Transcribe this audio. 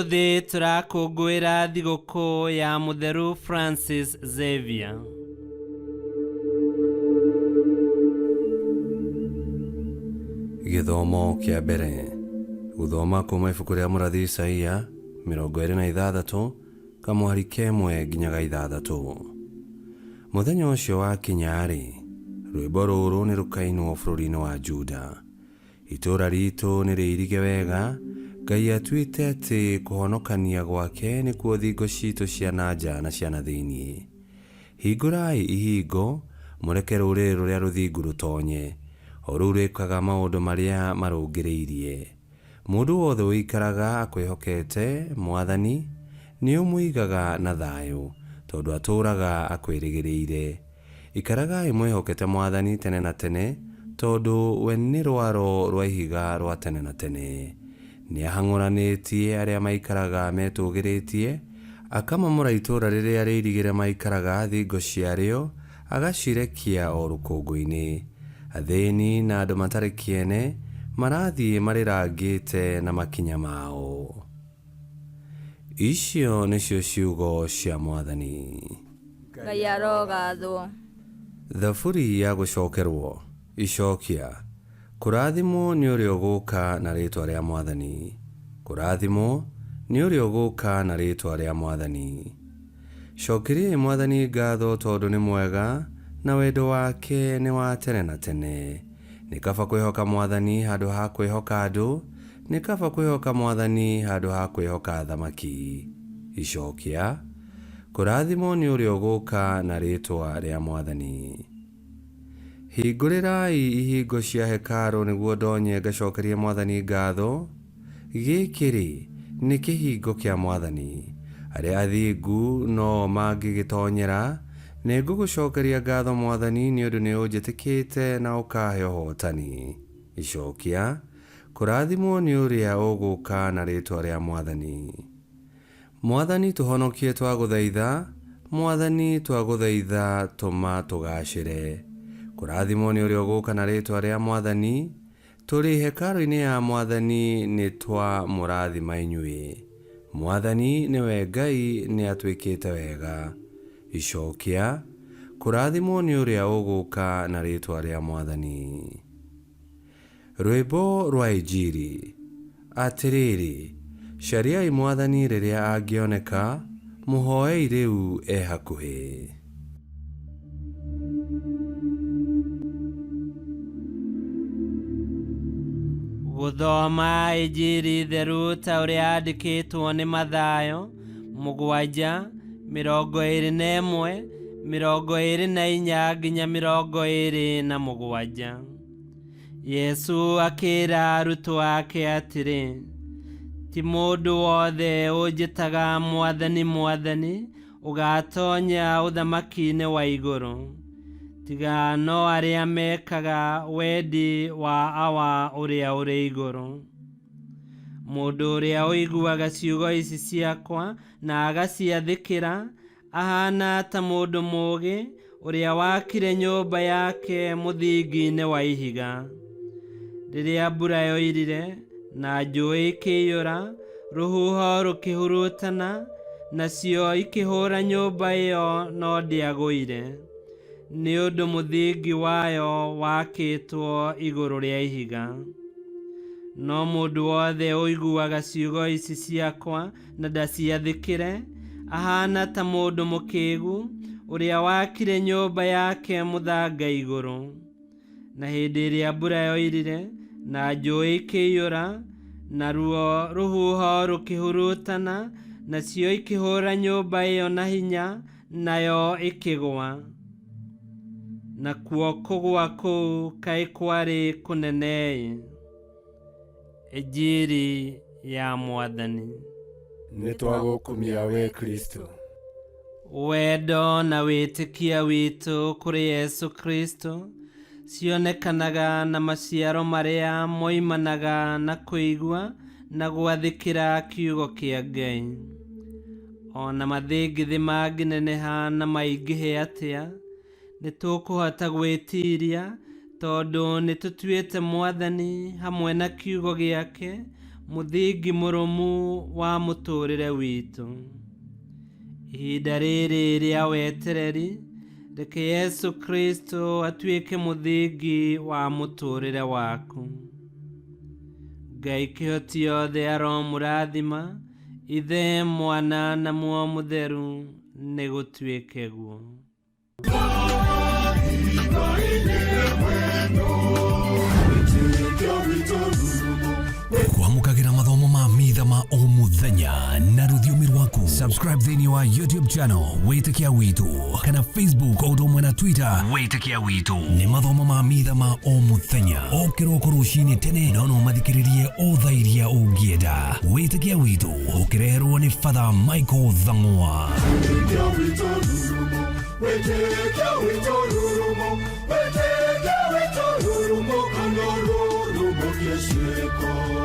Umuthi turakungwira thigũkũ ya Mũtheru Francis Xavier. Gĩthomo kĩa mbere. Gũthoma kuma ibuku rĩa mũrathi Isaia 26 kamũhari kemwe nginyaga 6. Mũthenya ũcio wakinya-rĩ, rwĩmbo rũrũ nĩ rũkainwo bũrũri-inĩ wa Juda. Itũũra ritũ nĩ rĩirige wega, Ngai atuĩte atĩ kũhonokania gwake nĩkuo thingo citũ cia nanja na cia na thĩinĩ. Hingũrai ihingo, mũreke rũrĩrĩ rũrĩa rũthingu rũtonye, o rũu rwĩkaga maũndũ marĩa marũngĩrĩirie. Mũndũ wothe ũikaraga akwĩhokete Mwathani nĩ ũmũigaga na thayũ, tondũ atũũraga akwĩrĩgĩrĩire. Ikaragai mwĩhokete Mwathani tene na tene, tondũ we nĩ rwaro rwa ihiga rwa tene na tene. Nĩ ahang'ũranĩtie arĩa maikaraga metũgĩrĩtie, akamamũra itũũra rĩrĩa rĩirigĩre maikaraga thingo ciarĩo, agacirekia o rũkũngũ-inĩ. Athĩni na andũ matarĩ kĩene marathiĩ marĩrangĩte na makinya mao. Icio nĩcio ciugo cia Mwathani. Ngai arogathwo. Thaburi ya gũcokerwo. Icokia. Kũrathimwo nĩ ũrĩa ũgũũka na rĩĩtwa rĩa Mwathani. Kũrathimwo nĩ ũrĩa ũgũũka na rĩĩtwa rĩa Mwathani. Cokeriai Mwathani ngatho tondũ nĩ mwega, na wendo wake nĩ wa tene na tene. Nĩ kaba kwĩhoka Mwathani handũ ha kwĩhoka andũ, nĩ kaba kwĩhoka Mwathani handũ ha kwĩhoka thamaki. Icokia. Kũrathimwo nĩ ũrĩa ũgũũka na rĩĩtwa rĩa Mwathani. Hingũrĩrai ihingo cia hekarũ nĩguo ndonye ngacokerie Mwathani ngatho. Gĩkĩ-rĩ nĩ kĩhingo kĩa Mwathani. Arĩa athingu no mangĩgĩtonyera. Nĩ ngũgũcokeria ngatho Mwathani nĩ ũndũ nĩ ũnjĩtĩkĩte na ũkaahe ũhootani. Icokia. Kũrathimwo nĩ ũrĩa ũgũũka na rĩĩtwa rĩa Mwathani. Mwathani tũhonokie twagũthaitha. Mwathani twagũthaitha tũma tũgacĩre. Kũrathimwo nĩ ũrĩa ũgũũka na rĩĩtwa rĩa Mwathani. Tũrĩ hekarũ-inĩ ya Mwathani nĩ twa mũrathima inyuĩ. Mwathani nĩwe Ngai nĩ atwĩkĩte wega. Icokia. Kũrathimwo nĩ ũrĩa ũgũũka na rĩĩtwa rĩa Mwathani. Rwĩmbo rwa Injili. Atĩrĩrĩ, cariai Mwathani rĩrĩa angĩoneka, mũhoei rĩu e hakuhĩ. Gũthoma Injili theru ta ũrĩa yandĩkĩtwo nĩ Mathayo 7:21, 24 nginya 27. Yesu akĩĩra arutwo ake atĩrĩ, ti mũndũ wothe ũnjĩtaga Mwathani, Mwathani ũgatonya ũthamaki-inĩ wa igũrũ, tiga no arĩa mekaga wendi wa Awa ũrĩa ũrĩ igũrũ. Mũndũ ũrĩa ũiguaga ciugo ici ciakwa na agaciathĩkĩra ahana ta mũndũ mũũgĩ ũrĩa wakire nyũmba yake mũthingi-inĩ wa ihiga. Rĩrĩa mbura yoirire na njũĩ ikĩiyũra, rũhuho rũkĩhurutana, nacio ikĩhũra nyũmba ĩyo no ndĩagũire, nĩ ũndũ mũthingi wayo wakĩtwo igũrũ rĩa ihiga. No mũndũ wothe ũiguaga ciugo ici ciakwa na ndaciathĩkĩre ahana ta mũndũ mũkĩĩgu ũrĩa wakire nyũmba yake mũthanga igũrũ. Na hĩndĩ ĩrĩa mbura yoirire na njũĩ ikĩiyũra, naruo rũhuho rũkĩhurutana, nacio ikĩhũra nyũmba ĩyo na hinya, nayo ĩkĩgũa. Nakuo kũgũa kũu kaĩ kwarĩ kũnene. Injili ya Mwathani. Nĩ twagũkumia we Kristo. Wendo na wĩtĩkia witũ kũrĩ Yesu Kristo cionekanaga na maciaro marĩa moimanaga na kũigua na gwathĩkĩra kiugo kĩa Ngai. Ona mathĩngĩthĩ mangĩneneha na maingĩhe atĩa, nĩ tũkũhota gwĩtiria, tondũ nĩ tũtuĩte Mwathani hamwe na kiugo gĩake muthingi murumu wa muturire witu. Ihinda riri ria wetereri, reke Yesu Kristo atuike muthingi wa muturire waku. Ngai kihoti yothe aromurathima, Ithe, Mwana na Muoyo Mutheru, nĩ gũtuĩke guo. Kwamũkagĩra mathomo ma Mitha ma o mũthenya na rũthiomi rwaku. Subscribe thĩinĩ wa YouTube channel Witikia Witu kana Facebook o ũndũ ũmwe na Twitter Witikia Witu. Nĩ mathomo ma Mitha ma o mũthenya o kĩroko rũcinĩ tene, no mathikĩrĩrie o thaa iria ũngĩenda. Witikia Witu ũkĩreherwo nĩ Father Michael Thang'wa. Witikia Witu rurumo, Witikia Witu rurumo, Witikia Witu rurumo, kana rurumo kiesheko.